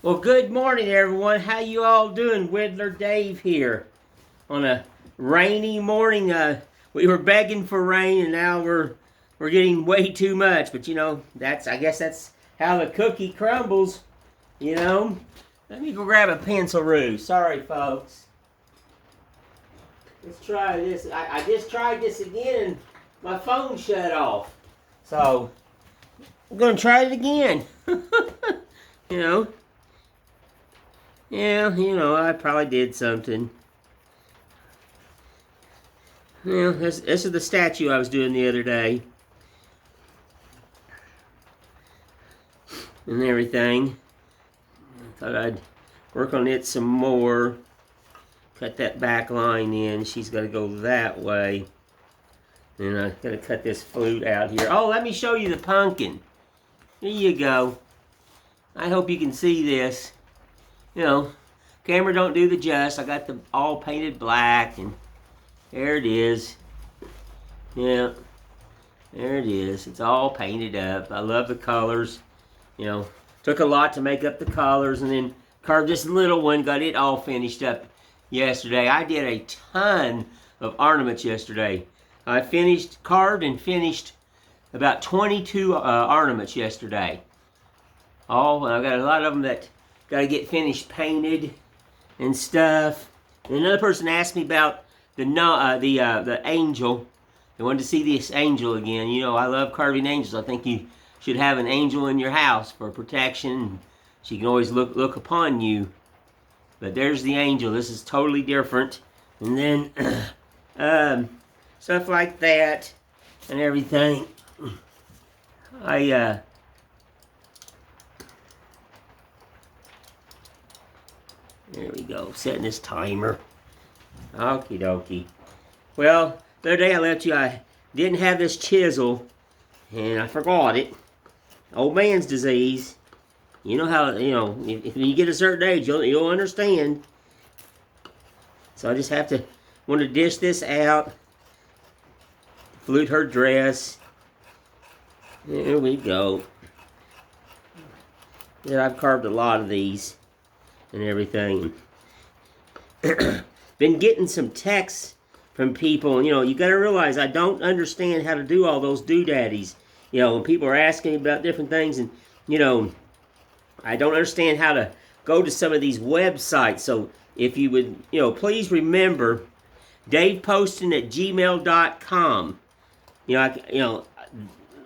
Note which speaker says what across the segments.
Speaker 1: Well, good morning, everyone. How you all doing? Whittler Dave here on a rainy morning. We were begging for rain, and now we're getting way too much. But I guess that's how the cookie crumbles. You know. Let me go grab a pencil roo. Sorry, folks. Let's try this. I just tried this again, and my phone shut off. So I'm gonna try it again. you know. Yeah, I probably did something. Yeah, this is the statue I was doing the other day. And everything. Thought I'd work on it some more. Cut that back line in. She's got to go that way. And I got to cut this flute out here. Oh, let me show you the pumpkin. Here you go. I hope you can see this. Camera don't do the just. I got the all painted black, and there it is. Yeah, there it is. It's all painted up. I love the colors. Took a lot to make up the colors, and then carved this little one. Got it all finished up yesterday. I did a ton of ornaments yesterday. I carved and finished about 22 ornaments yesterday. I got a lot of them that got to get finished painted and stuff. And another person asked me about the angel. They wanted to see this angel again. I love carving angels. I think you should have an angel in your house for protection. She can always look upon you. But there's the angel. This is totally different. And then stuff like that and everything. There we go, setting this timer. Okie dokie. Well, the other day I left you, I didn't have this chisel, and I forgot it. Old man's disease. You know how, if you get a certain age, you'll understand. So I just want to dish this out. Flute her dress. There we go. Yeah, I've carved a lot of these and everything. Been getting some texts from people. You got to realize I don't understand how to do all those doodaddys. When people are asking me about different things, and I don't understand how to go to some of these websites. So if you would, please remember daveposton@gmail.com.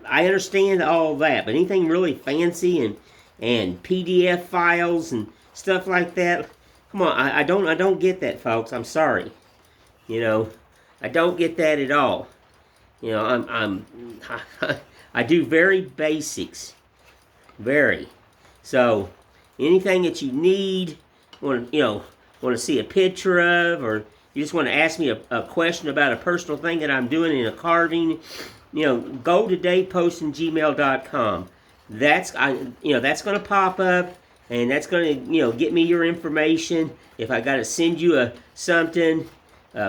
Speaker 1: I understand all that, but anything really fancy and PDF files and stuff like that, come on, I don't get that, folks. I'm sorry. I don't get that at all. I do very basics, very. So anything that you need, want to see a picture of, or you just want to ask me a question about a personal thing that I'm doing in a carving, go to daveposton@gmail.com. That's going to pop up, and that's going to get me your information. If I got to send you a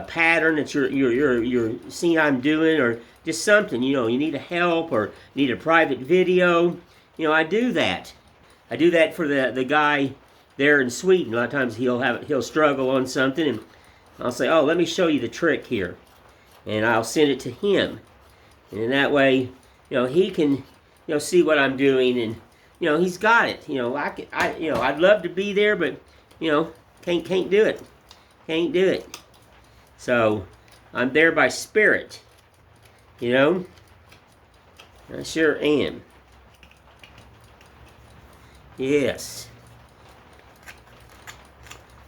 Speaker 1: pattern that you're seeing I'm doing, or just something, you need a help or need a private video, I do that. I do that for the guy there in Sweden. A lot of times he'll struggle on something, and I'll say, oh, let me show you the trick here, and I'll send it to him, and that way, he can, see what I'm doing, and he's got it. I'd love to be there, but can't do it. Can't do it. So I'm there by spirit. I sure am. Yes.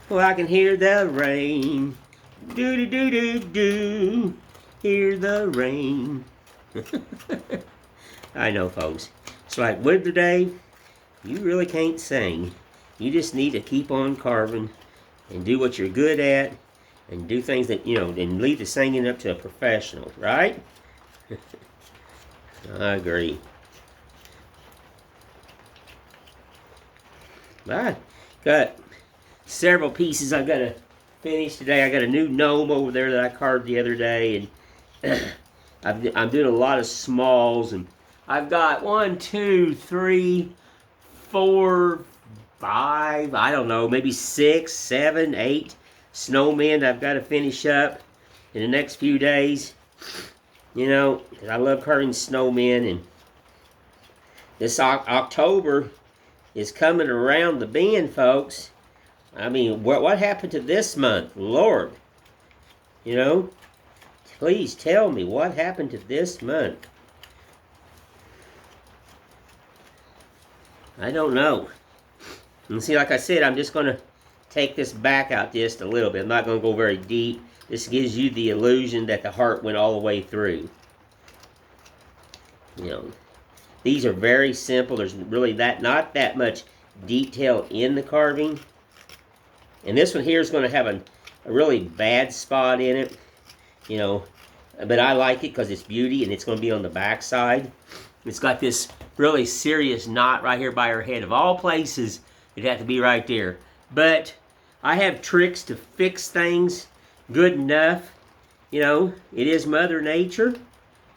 Speaker 1: Well, I can hear the rain. Do-do-do-do-do. Hear the rain. I know, folks. It's like Whittler Dave, you really can't sing. You just need to keep on carving and do what you're good at and do things that, and leave the singing up to a professional, right? I agree. I got several pieces I've got to finish today. I got a new gnome over there that I carved the other day, and I'm doing a lot of smalls, and I've got 1, 2, 3, 4, 5, I don't know, maybe 6, 7, 8 snowmen I've got to finish up in the next few days. You know, I love carving snowmen, and this October is coming around the bend, folks. I mean, what happened to this month? Lord, you know, please tell me what happened to this month. I don't know. And see, like I said, I'm just going to take this back out just a little bit. I'm not going to go very deep. This gives you the illusion that the heart went all the way through. You know, these are very simple. There's really not that much detail in the carving. And this one here is going to have a really bad spot in it. You know, but I like it because it's beauty, and it's going to be on the back side. It's got this really serious knot right here by her head. Of all places, it'd have to be right there. But I have tricks to fix things good enough. You know, it is Mother Nature.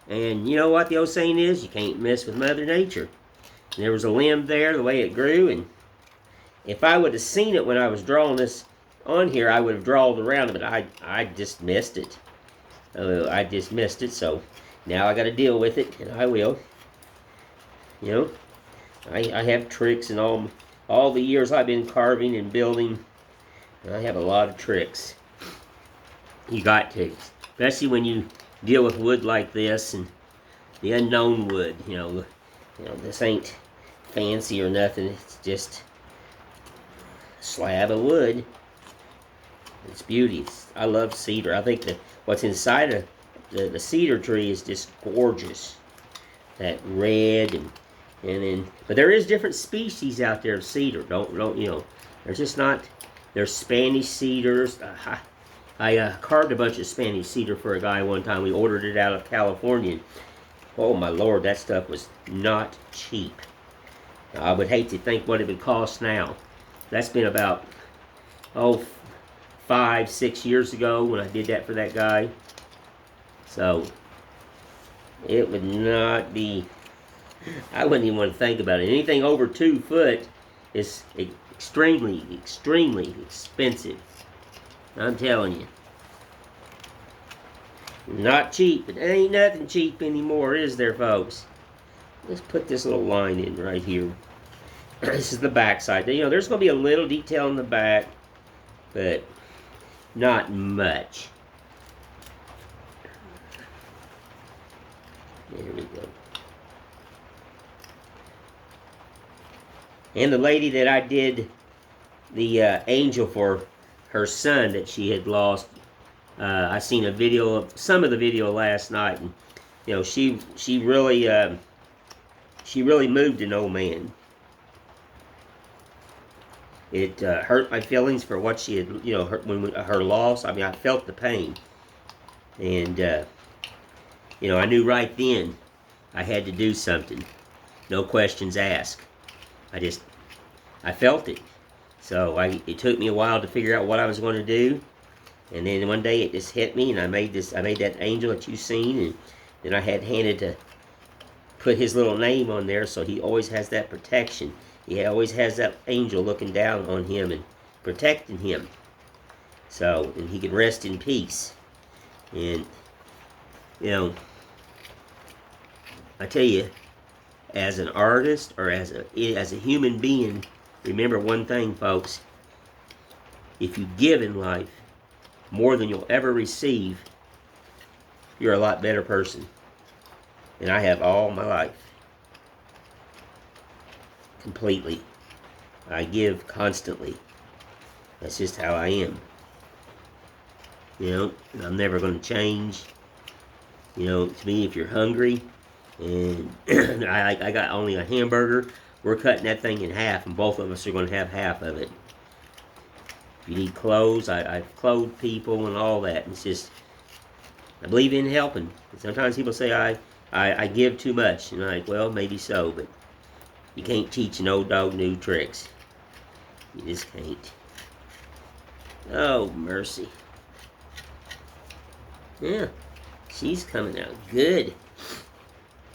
Speaker 1: And you know what the old saying is? You can't mess with Mother Nature. And there was a limb there, the way it grew. And if I would have seen it when I was drawing this on here, I would have drawn around it. But I just missed it. I just missed it. So now I got to deal with it. And I will. You know, I have tricks in all the years I've been carving and building. I have a lot of tricks. You got to, especially when you deal with wood like this and the unknown wood. You know, this ain't fancy or nothing. It's just a slab of wood. It's beauty. I love cedar. I think that what's inside of the cedar tree is just gorgeous. That red and then, but there is different species out there of cedar. Don't you know? There's just not. There's Spanish cedars. I carved a bunch of Spanish cedar for a guy one time. We ordered it out of California. Oh my Lord, that stuff was not cheap. I would hate to think what it would cost now. That's been about 5, 6 years ago when I did that for that guy. So it would not be. I wouldn't even want to think about it. Anything over 2 foot is extremely, extremely expensive. I'm telling you. Not cheap. It ain't nothing cheap anymore, is there, folks? Let's put this little line in right here. This is the back side. You know, there's going to be a little detail in the back, but not much. There we go. And the lady that I did the angel for her son that she had lost, I seen a video, some of the video last night, and you know she really moved an old man. It hurt my feelings for what she had, you know, her loss. I mean, I felt the pain, and you know, I knew right then I had to do something. No questions asked. I felt it. So it took me a while to figure out what I was going to do. And then one day it just hit me, and I made that angel that you've seen, and then I had handed to put his little name on there, so he always has that protection. He always has that angel looking down on him and protecting him. So, and he can rest in peace. And, you know, I tell you, as an artist or as a human being, remember one thing, folks. If you give in life more than you'll ever receive, you're a lot better person. And I have all my life. Completely. I give constantly. That's just how I am. You know, I'm never going to change. You know, to me, if you're hungry, and I got only a hamburger, we're cutting that thing in half, and both of us are going to have half of it. If you need clothes, I've clothed people and all that. It's just, I believe in helping. Sometimes people say I give too much, and I'm like, well, maybe so, but you can't teach an old dog new tricks. You just can't. Oh, mercy. Yeah, she's coming out good.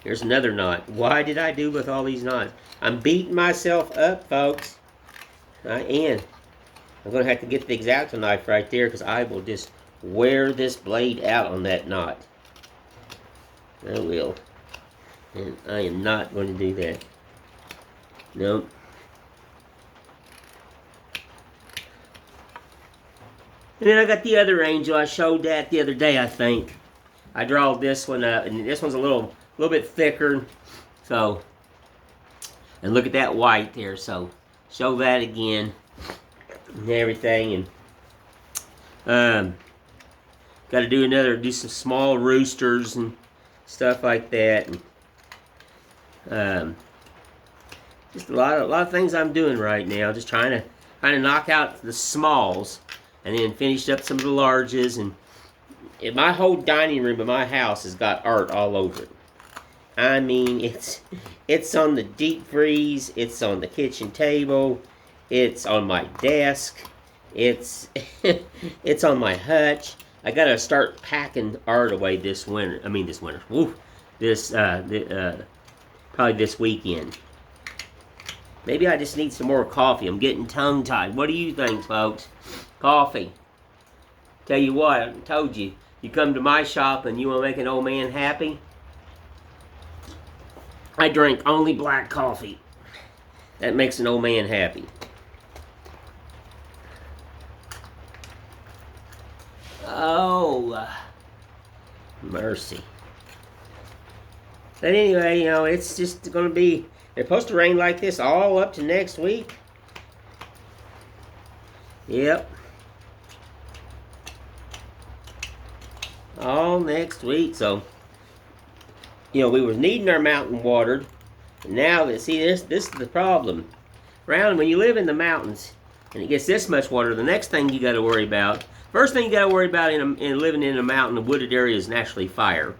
Speaker 1: Here's another knot. Why did I do with all these knots? I'm beating myself up, folks. And I'm going to have to get the X-Acto knife right there because I will just wear this blade out on that knot. I will. And I am not going to do that. Nope. And then I got the other angel. I showed that the other day, I think. I drawed this one up, and this one's a little bit thicker. So, and look at that white there. So, show that again and everything. And got to do some small roosters and stuff like that. And just a lot of things I'm doing right now. Just trying to knock out the smalls, and then finish up some of the larges. And my whole dining room of my house has got art all over it. I mean, it's on the deep freeze, it's on the kitchen table, it's on my desk, it's it's on my hutch. I gotta start packing art away this winter. I mean, this winter. Woo! Probably this weekend. Maybe I just need some more coffee. I'm getting tongue-tied. What do you think, folks? Coffee. Tell you what, I told you. You come to my shop and you want to make an old man happy? I drink only black coffee. That makes an old man happy. Oh, mercy. But anyway, you know, it's just going to be, they're supposed to rain like this all up to next week. Yep. All next week. So, you know, we were needing our mountain watered. And now, see, this is the problem. When you live in the mountains, and it gets this much water, the next thing you got to worry about, first thing you got to worry about in living in a mountain, a wooded area, is naturally fire.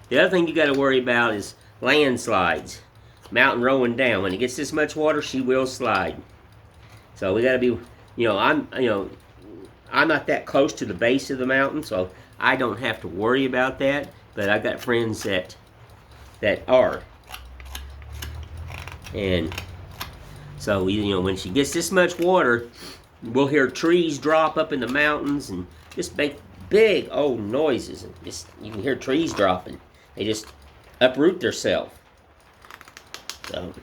Speaker 1: The other thing you got to worry about is landslides. Mountain rolling down. When it gets this much water, she will slide. So we got to be, I'm not that close to the base of the mountain, so I don't have to worry about that. But I got friends that are. And so, when she gets this much water, we'll hear trees drop up in the mountains and just make big old noises. And you can hear trees dropping. They just uproot themselves. So,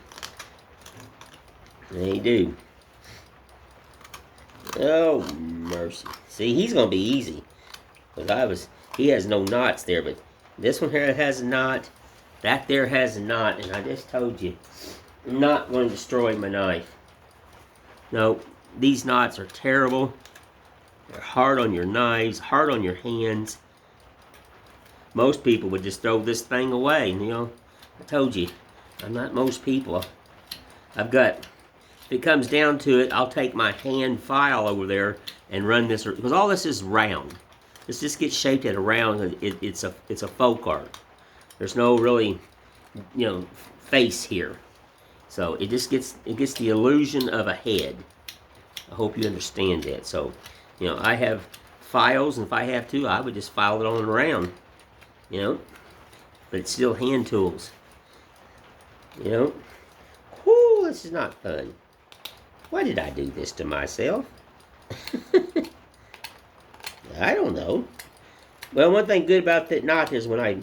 Speaker 1: they do. Oh, mercy. See, he's going to be easy. Because he has no knots there, but this one here has a knot. That there has a knot, and I just told you, I'm not going to destroy my knife. No, these knots are terrible. They're hard on your knives, hard on your hands. Most people would just throw this thing away. And, I told you, I'm not most people. If it comes down to it, I'll take my hand file over there and run this, because all this is round. This just gets shaped at a round. It's a folk art. There's no really, face here. So it gets the illusion of a head. I hope you understand that. So, I have files, and if I have to, I would just file it on around. But it's still hand tools. Whoo, this is not fun. Why did I do this to myself? I don't know. Well, one thing good about that knot is when I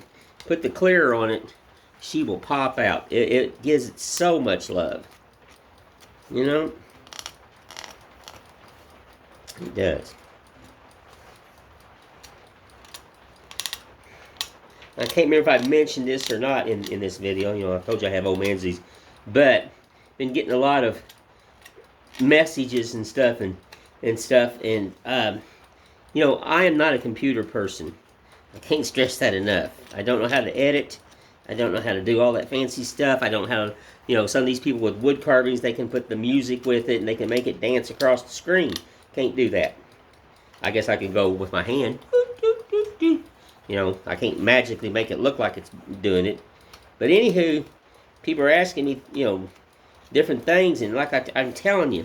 Speaker 1: put the clear on it, she will pop out. It gives it so much love. It does. I can't remember if I mentioned this or not in this video. I told you I have old mansies. But been getting a lot of messages and stuff and I am not a computer person. I can't stress that enough. I don't know how to edit. I don't know how to do all that fancy stuff. I don't know how to, some of these people with wood carvings, they can put the music with it and they can make it dance across the screen. Can't do that. I guess I could go with my hand. I can't magically make it look like it's doing it. But anywho, people are asking me, different things. And like I'm telling you,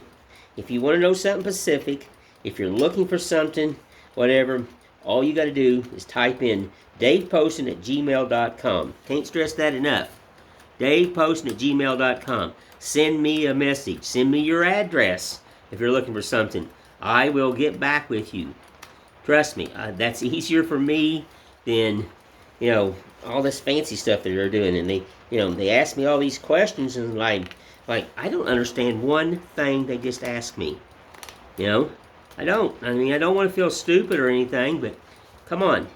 Speaker 1: if you want to know something specific, if you're looking for something, whatever, all you got to do is type in daveposton@gmail.com. Can't stress that enough. daveposton@gmail.com. Send me a message. Send me your address. if you're looking for something. I will get back with you. Trust me, that's easier for me than, all this fancy stuff that they're doing. And they ask me all these questions, and like I don't understand one thing they just ask me. I don't. I mean, I don't want to feel stupid or anything, but come on.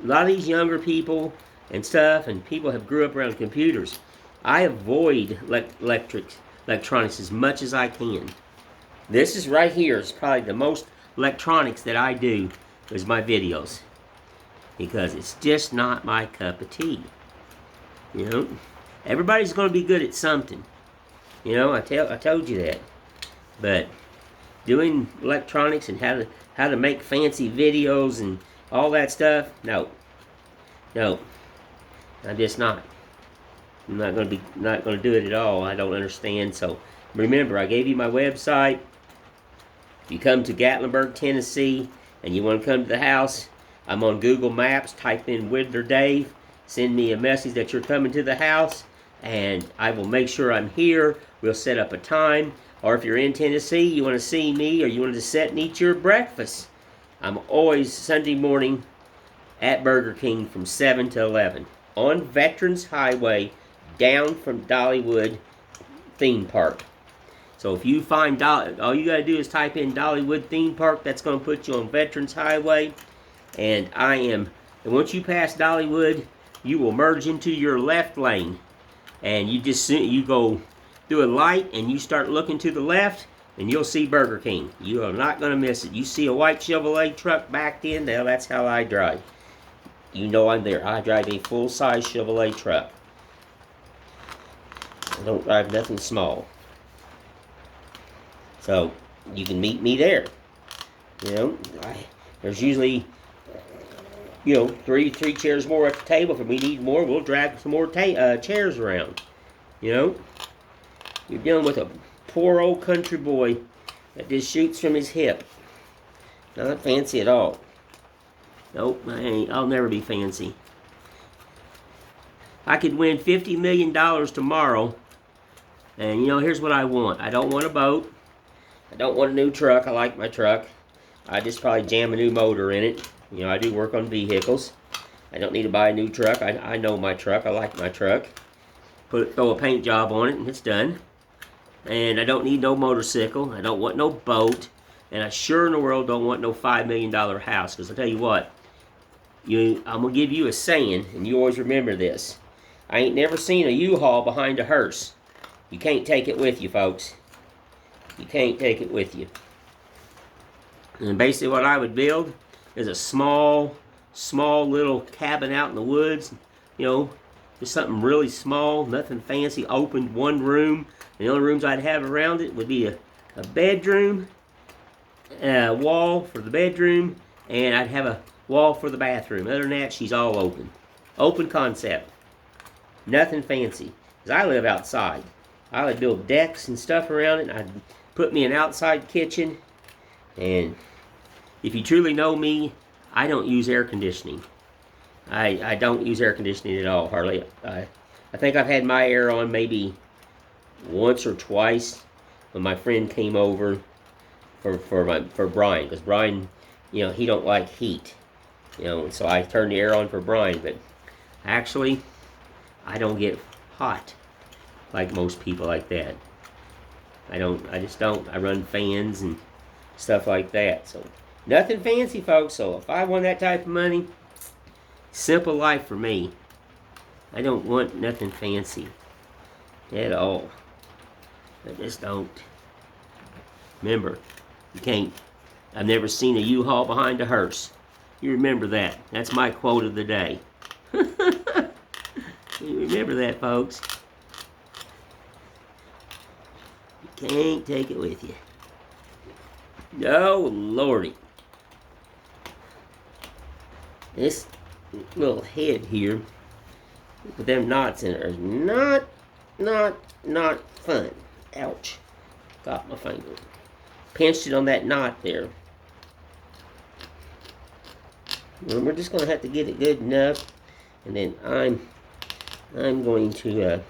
Speaker 1: A lot of these younger people and stuff, and people have grew up around computers. I avoid electronics as much as I can. This is right here is probably the most electronics that I do is my videos, because it's just not my cup of tea. Everybody's going to be good at something. I told you that. But doing electronics and how to make fancy videos and all that stuff, no, I'm just not. I'm not going to do it at all. I don't understand. So remember, I gave you my website. If you come to Gatlinburg, Tennessee, and you want to come to the house, I'm on Google Maps. Type in Whittler Dave. Send me a message that you're coming to the house, and I will make sure I'm here. We'll set up a time. Or if you're in Tennessee, you want to see me, or you want to sit and eat your breakfast, I'm always Sunday morning at Burger King from 7 to 11 on Veterans Highway down from Dollywood Theme Park. So if you find all you got to do is type in Dollywood Theme Park. That's going to put you on Veterans Highway. And once you pass Dollywood, you will merge into your left lane. And you go through a light and you start looking to the left, and you'll see Burger King. You are not going to miss it. You see a white Chevrolet truck backed in, now that's how I drive. I'm there. I drive a full-size Chevrolet truck. I don't drive nothing small. So you can meet me there. There's usually, three chairs more at the table. If we need more, we'll drag some more chairs around. You're dealing with a poor old country boy that just shoots from his hip. Not fancy at all. Nope, I'll never be fancy. I could win $50 million tomorrow, and here's what I want. I don't want a boat. I don't want a new truck. I like my truck. I just probably jam a new motor in it. I do work on vehicles. I don't need to buy a new truck. I know my truck. I like my truck. Throw a paint job on it, and it's done. And I don't need no motorcycle. I don't want no boat. And I sure in the world don't want no $5 million house. Because I'll tell you what, I'm going to give you a saying, and you always remember this. I ain't never seen a U-Haul behind a hearse. You can't take it with you, folks. You can't take it with you. And basically what I would build is a small little cabin out in the woods. Just something really small, nothing fancy, open one room. And the only rooms I'd have around it would be a bedroom, a wall for the bedroom, and I'd have a wall for the bathroom. Other than that, she's all open. Open concept. Nothing fancy. Because I live outside. I would build decks and stuff around it. I'd put me an outside kitchen. And if you truly know me, I don't use air conditioning. I don't use air conditioning at all, hardly. I think I've had my air on maybe once or twice when my friend came over for Brian, because Brian, he don't like heat, so I turned the air on for Brian. But actually, I don't get hot like most people like that. I just don't. I run fans and stuff like that. So nothing fancy, folks. So if I won that type of money, simple life for me. I don't want nothing fancy at all. I just don't. Remember, you can't. I've never seen a U-Haul behind a hearse. You remember that. That's my quote of the day. You remember that, folks. You can't take it with you. Oh, Lordy. This little head here with them knots in it is not fun. Ouch. Got my finger. Pinched it on that knot there. Well, we're just going to have to get it good enough. And then I'm going to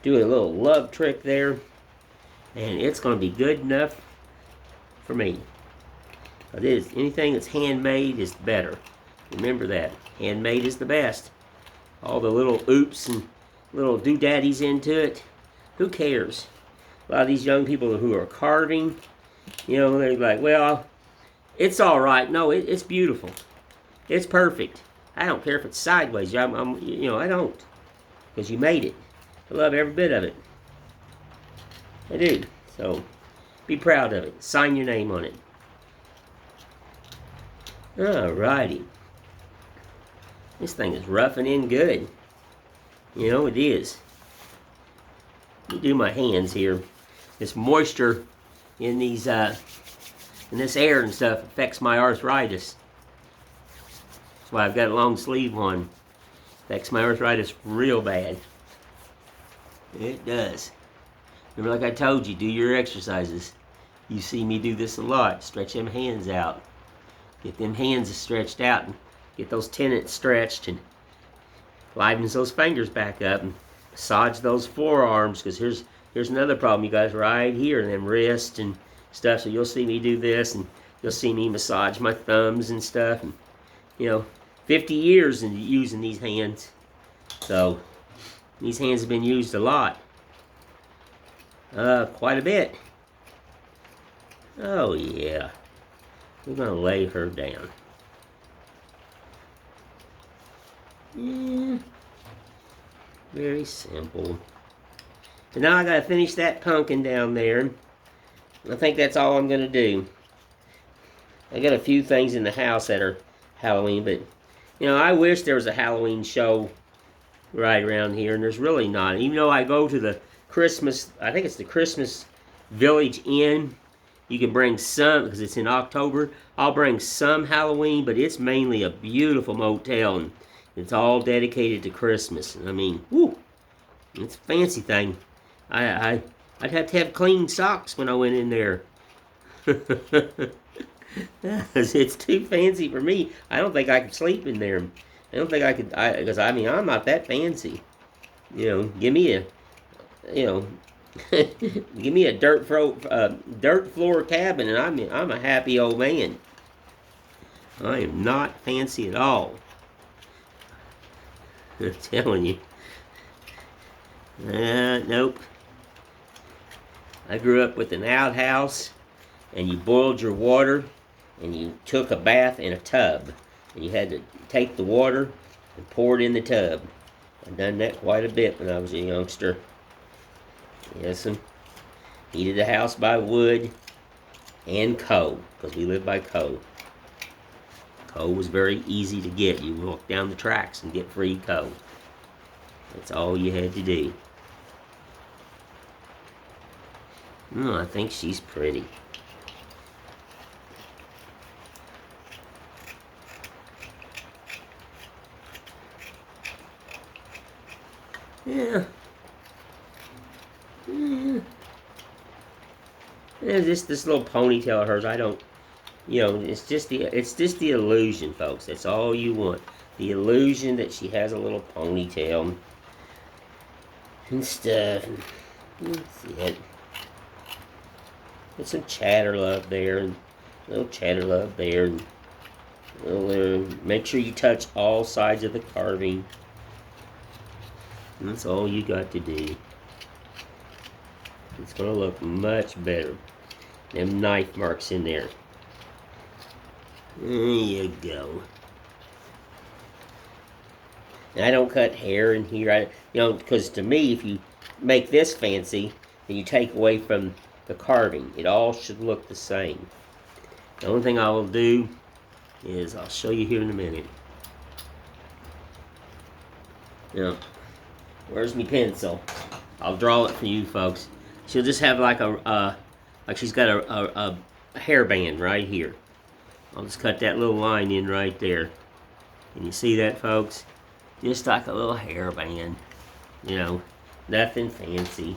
Speaker 1: do a little love trick there. And it's going to be good enough for me. It is. Anything that's handmade is better. Remember that. Handmade is the best. All the little oops and little doodaddies into it. Who cares? A lot of these young people who are carving, you know, they're like, well, it's all right. No, it's beautiful. It's perfect. I don't care if it's sideways. You know, I don't. Because you made it. I love every bit of it. I do. So, be proud of it. Sign your name on it. Alrighty. This thing is roughing in good. You know, it is. Let me do my hands here. This moisture in these, in this air and stuff affects my arthritis. That's why I've got a long sleeve on. Affects my arthritis real bad. It does. Remember, like I told you, do your exercises. You see me do this a lot. Stretch them hands out. Get them hands stretched out and get those tendons stretched and livens those fingers back up and massage those forearms, because here's another problem, you guys, right here, and them wrists and stuff. So you'll see me do this, and you'll see me massage my thumbs and stuff. And, you know, 50 years in using these hands. So these hands have been used a lot. Quite a bit. Oh yeah. We're gonna lay her down. Yeah. Very simple. And now I gotta finish that pumpkin down there. I think that's all I'm gonna do. I got a few things in the house that are Halloween, but you know, I wish there was a Halloween show right around here, and there's really not. Even though I go to the Christmas, I think it's the Christmas Village Inn. You can bring some, because it's in October. I'll bring some Halloween, but it's mainly a beautiful motel, and it's all dedicated to Christmas. And I mean, whoo, it's a fancy thing. I'd have to have clean socks when I went in there. It's too fancy for me. I don't think I could sleep in there. I don't think I could, because I mean, I'm not that fancy. You know, give me a, you know, give me a dirt floor cabin, and I'm a happy old man. I am not fancy at all. I'm telling you. Nope. I grew up with an outhouse, and you boiled your water, and you took a bath in a tub, and you had to take the water and pour it in the tub. I've done that quite a bit when I was a youngster. Yes, and heated the house by wood and coal, because we lived by coal. Coal was very easy to get. You walk down the tracks and get free coal. That's all you had to do. Oh, I think she's pretty. Yeah. Yeah. There's this little ponytail of hers. I don't, you know, it's just the illusion, folks. That's all you want. The illusion that she has a little ponytail and stuff. That's it. There's some chatter love there, and a little chatter love there, and make sure you touch all sides of the carving. And that's all you got to do. It's going to look much better. Them knife marks in there. There you go. And I don't cut hair in here. You know, because to me, if you make this fancy, then you take away from the carving. It all should look the same. The only thing I will do is, I'll show you here in a minute. Now, where's my pencil? I'll draw it for you folks. She'll just have like like she's got a hairband right here. I'll just cut that little line in right there. Can you see that, folks? Just like a little hairband. You know, nothing fancy.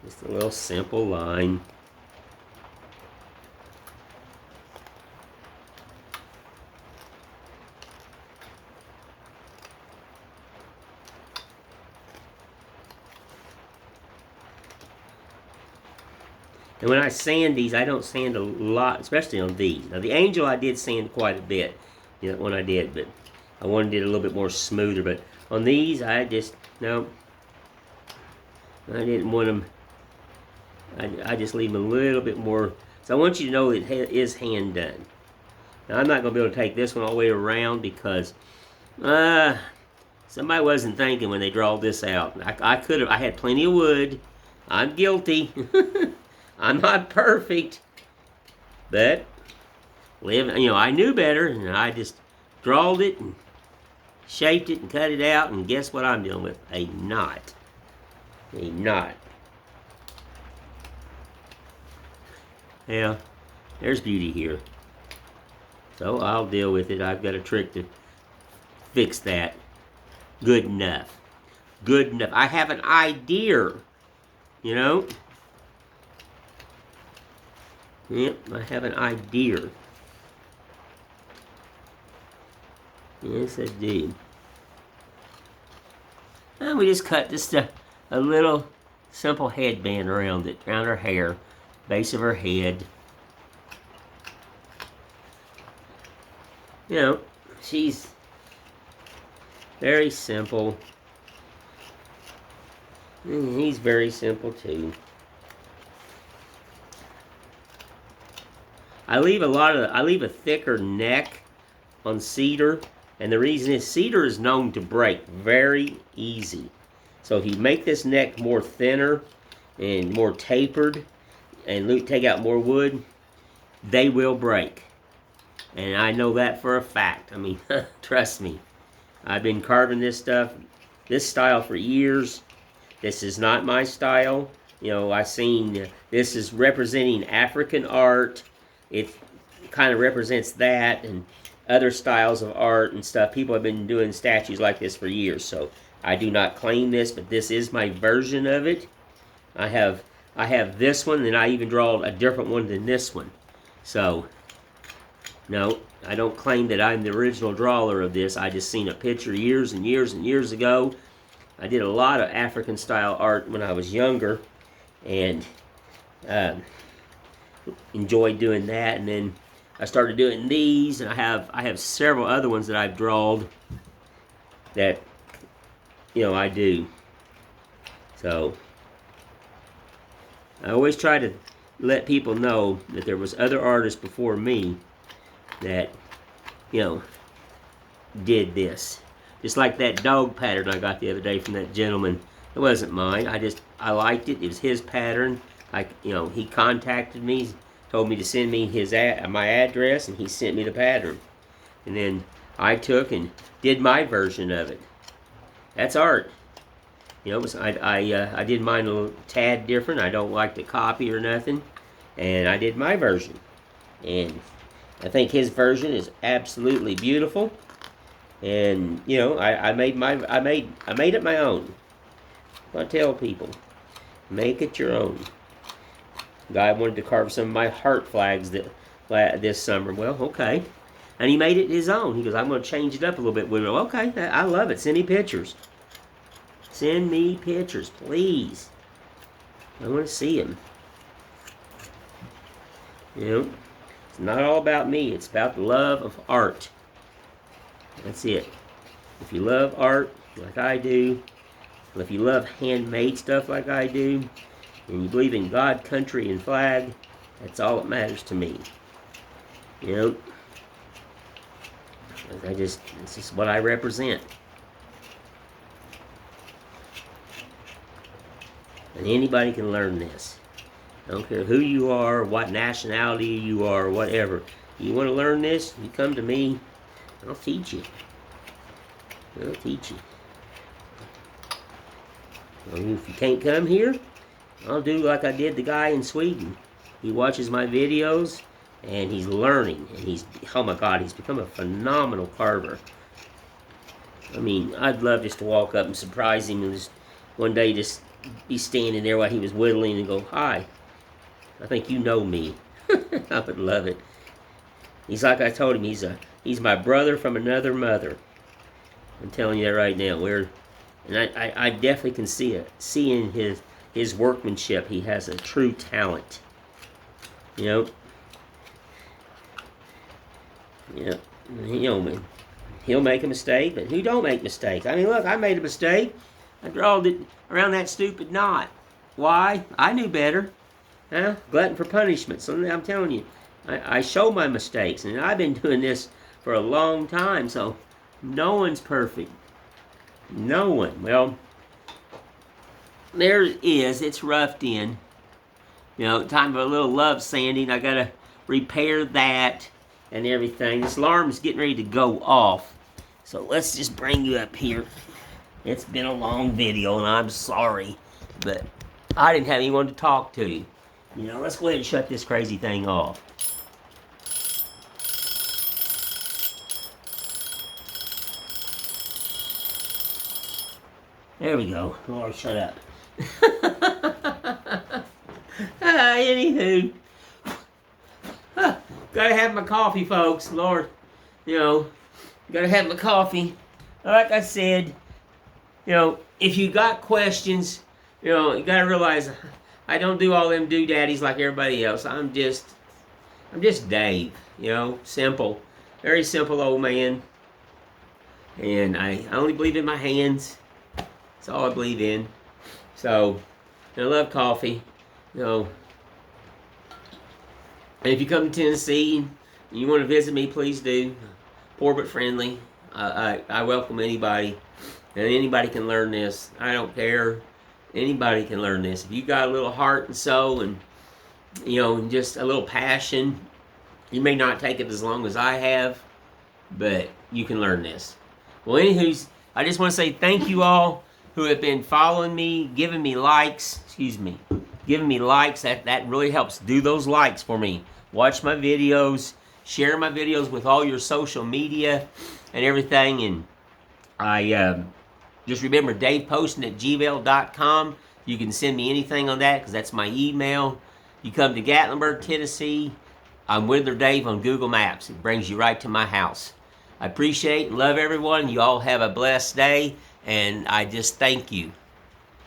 Speaker 1: Just a little simple line. And when I sand these, I don't sand a lot, especially on these. Now the Angel I did sand quite a bit, you know, when I did, but I wanted it a little bit more smoother. But on these, I just, no, I didn't want them, I just leave them a little bit more. So I want you to know it is hand done. Now I'm not going to be able to take this one all the way around because somebody wasn't thinking when they drawed this out. I could have, I had plenty of wood. I'm guilty. I'm not perfect. But, you know, I knew better and I just drawed it and shaped it and cut it out, and guess what I'm dealing with? A knot. A knot. Yeah, there's beauty here. So I'll deal with it. I've got a trick to fix that. Good enough. Good enough. I have an idea, you know? Yep, I have an idea. Yes, I do. And we just cut just a little simple headband around it, around her hair, base of her head. You know, she's very simple. And he's very simple too. I leave a thicker neck on Cedar, and the reason is Cedar is known to break very easy. So if you make this neck more thinner and more tapered and take out more wood, they will break. And I know that for a fact. I mean, trust me. I've been carving this style for years. This is not my style. You know, I've seen, this is representing African art. It kind of represents that and other styles of art and stuff. People have been doing statues like this for years, so I do not claim this, but this is my version of it. I have this one, and I even draw a different one than this one. So, no, I don't claim that I'm the original drawer of this. I just seen a picture years and years and years ago. I did a lot of African style art when I was younger, and enjoyed doing that. And then I started doing these, and I have several other ones that I've drawn that, you know, I do. So I always try to let people know that there was other artists before me that, you know, did this. Just like that dog pattern I got the other day from that gentleman. It wasn't mine. I liked it. It was his pattern. You know, he contacted me, told me to send me my address, and he sent me the pattern. And then I took and did my version of it. That's art. You know, I did mine a little tad different. I don't like to copy or nothing, and I did my version. And I think his version is absolutely beautiful. And you know, I made it my own. I tell people, make it your own. Guy wanted to carve some of my heart flags this summer. Well, okay. And he made it his own. He goes, I'm going to change it up a little bit. Well, okay, I love it. Send me pictures. Send me pictures, please. I want to see them. You know, it's not all about me. It's about the love of art. That's it. If you love art like I do, if you love handmade stuff like I do, and you believe in God, country, and flag, that's all that matters to me. You know, it's just what I represent. And anybody can learn this. I don't care who you are, what nationality you are, whatever. You want to learn this, you come to me, I'll teach you. I'll teach you. Well, if you can't come here, I'll do like I did the guy in Sweden. He watches my videos, and he's learning. And oh my God, he's become a phenomenal carver. I mean, I'd love just to walk up and surprise him and just one day just be standing there while he was whittling and go, hi, I think you know me. I would love it. He's like I told him, he's my brother from another mother. I'm telling you that right now. And I definitely can see in his workmanship. He has a true talent. Yep. Yep. He'll make a mistake, but who don't make mistakes? I mean, look, I made a mistake. I drawed it around that stupid knot. Why? I knew better. Huh? Glutton for punishment. So I'm telling you, I show my mistakes, and I've been doing this for a long time, so no one's perfect. No one. Well, there it is. It's roughed in. Time for a little love sanding. I gotta repair that and everything. This alarm's getting ready to go off. So let's just bring you up here. It's been a long video, and I'm sorry, but I didn't have anyone to talk to. Let's go ahead and shut this crazy thing off. There we go. Lord, shut up. Anywho. Gotta have my coffee, folks. Lord, gotta have my coffee. Like I said, if you got questions, you gotta realize I don't do all them doodaddies like everybody else. I'm just Dave. Simple, very simple old man. And I only believe in my hands. That's all I believe in. So, I love coffee. And if you come to Tennessee and you want to visit me, please do. Poor but friendly. I welcome anybody. And anybody can learn this. I don't care. Anybody can learn this. If you got a little heart and soul and, and just a little passion, you may not take it as long as I have, but you can learn this. Well, anywho, I just want to say thank you all who have been following me, giving me likes, giving me likes. That really helps. Do those likes for me. Watch my videos, share my videos with all your social media and everything. And I just remember DavePoston@gmail.com. You can send me anything on that because that's my email. You come to Gatlinburg, Tennessee, I'm Whittler Dave on Google Maps. It brings you right to my house. I appreciate and love everyone. You all have a blessed day, and I just thank you.